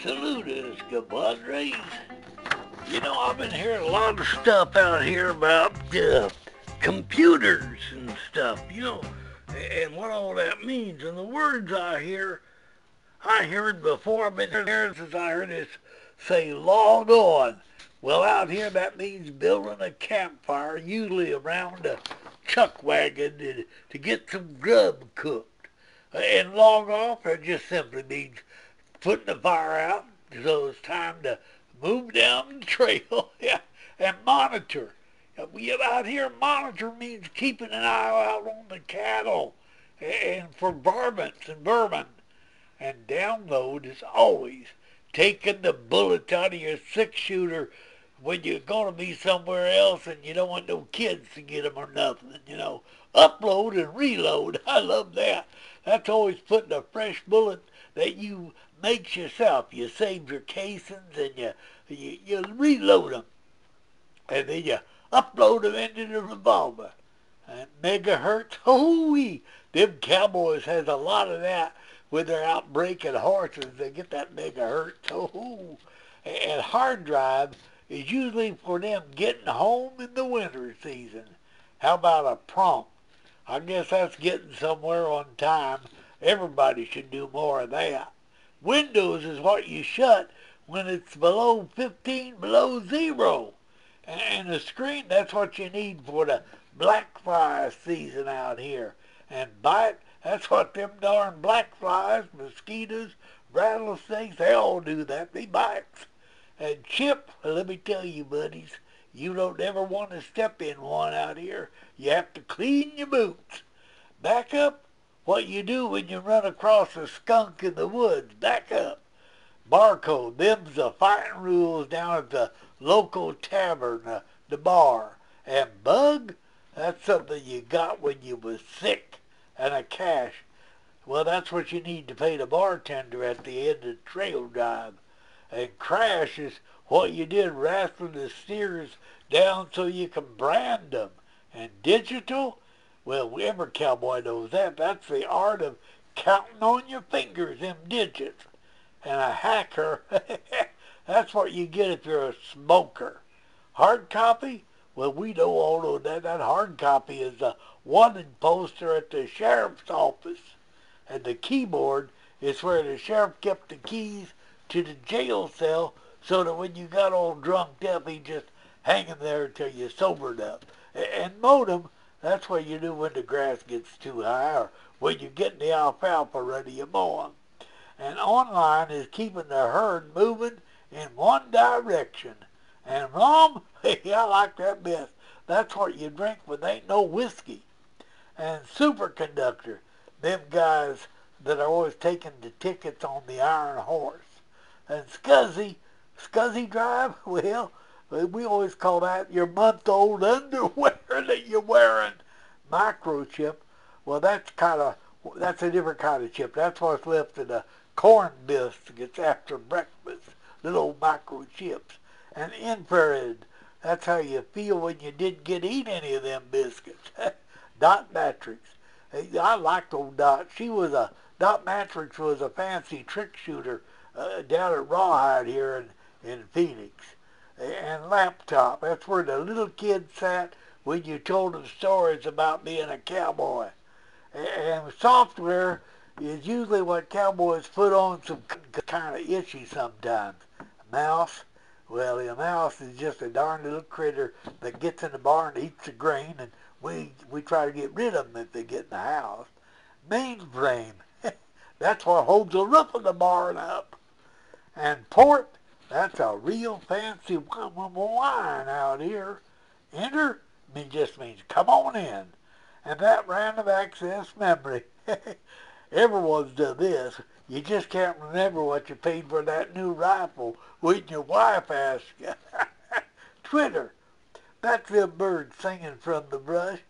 Saludos, compadres. You know, I've been hearing a lot of stuff out here about computers and stuff, and what all that means. And the words I heard before. I've been here since I heard it say log on. Well, out here that means building a campfire, usually around a chuck wagon to get some grub cooked. And log off, it just simply means putting the fire out so it's time to move down the trail and monitor. We out here, monitor means keeping an eye out on the cattle and for varmints and vermin. And download is always taking the bullets out of your six-shooter when you're going to be somewhere else and you don't want no kids to get them or nothing, Upload and reload. I love that. That's always putting a fresh bullet that you make yourself. You save your casings and you reload them. And then you upload them into the revolver. And megahertz, hoo-wee. Them cowboys has a lot of that when they're out breaking horses. They get that megahertz, oh. And hard drive is usually for them getting home in the winter season. How about a prompt? I guess that's getting somewhere on time. Everybody should do more of that. Windows is what you shut when it's below 15, below zero. And the screen, that's what you need for the black fly season out here. And bite, that's what them darn black flies, mosquitoes, rattlesnakes, they all do that. They bite. And chip, let me tell you, buddies, you don't ever want to step in one out here. You have to clean your boots. Back up, what you do when you run across a skunk in the woods. Back up. Barcode, them's the fighting rules down at the local tavern, the bar. And bug, that's something you got when you was sick. And a cash, well, that's what you need to pay the bartender at the end of the trail drive. And crash is what you did wrestling the steers down so you can brand them. And digital, well, every cowboy knows that. That's the art of counting on your fingers, them digits. And a hacker, that's what you get if you're a smoker. Hard copy, well, we know all of that. That hard copy is a wanted poster at the sheriff's office. And the keyboard is where the sheriff kept the keys to the jail cell so that when you got all drunked up, he just hanging there until you sobered up. And modem, that's what you do when the grass gets too high or when you're getting the alfalfa ready to mow 'em. And online is keeping the herd moving in one direction. And rum, I like that best. That's what you drink when there ain't no whiskey. And superconductor, them guys that are always taking the tickets on the Iron Horse. And Scuzzy drive, well, we always call that your month-old underwear that you're wearing. Microchip, well, that's a different kind of chip. That's what's left of the corn biscuits after breakfast, little microchips. And infrared, that's how you feel when you didn't get to eat any of them biscuits. Dot Matrix, I liked old Dot. Dot Matrix was a fancy trick shooter down at Rawhide here in Phoenix. And laptop, that's where the little kids sat when you told them stories about being a cowboy. And software is usually what cowboys put on some kind of itchy sometimes. Mouse, well, the mouse is just a darn little critter that gets in the barn and eats the grain, and we try to get rid of them if they get in the house. Mainframe, that's what holds the roof of the barn up. And port, that's a real fancy wine out here. Enter just means come on in. And that random access memory, everyone's done this. You just can't remember what you paid for that new rifle when your wife asks you. Twitter, that's them birds singing from the brush.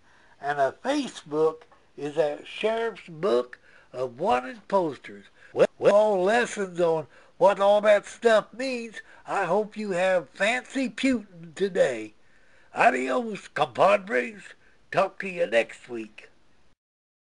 And a Facebook is that sheriff's book of wanted posters. Well, all lessons on what all that stuff means. I hope you have fancy Putin today. Adios, compadres. Talk to you next week.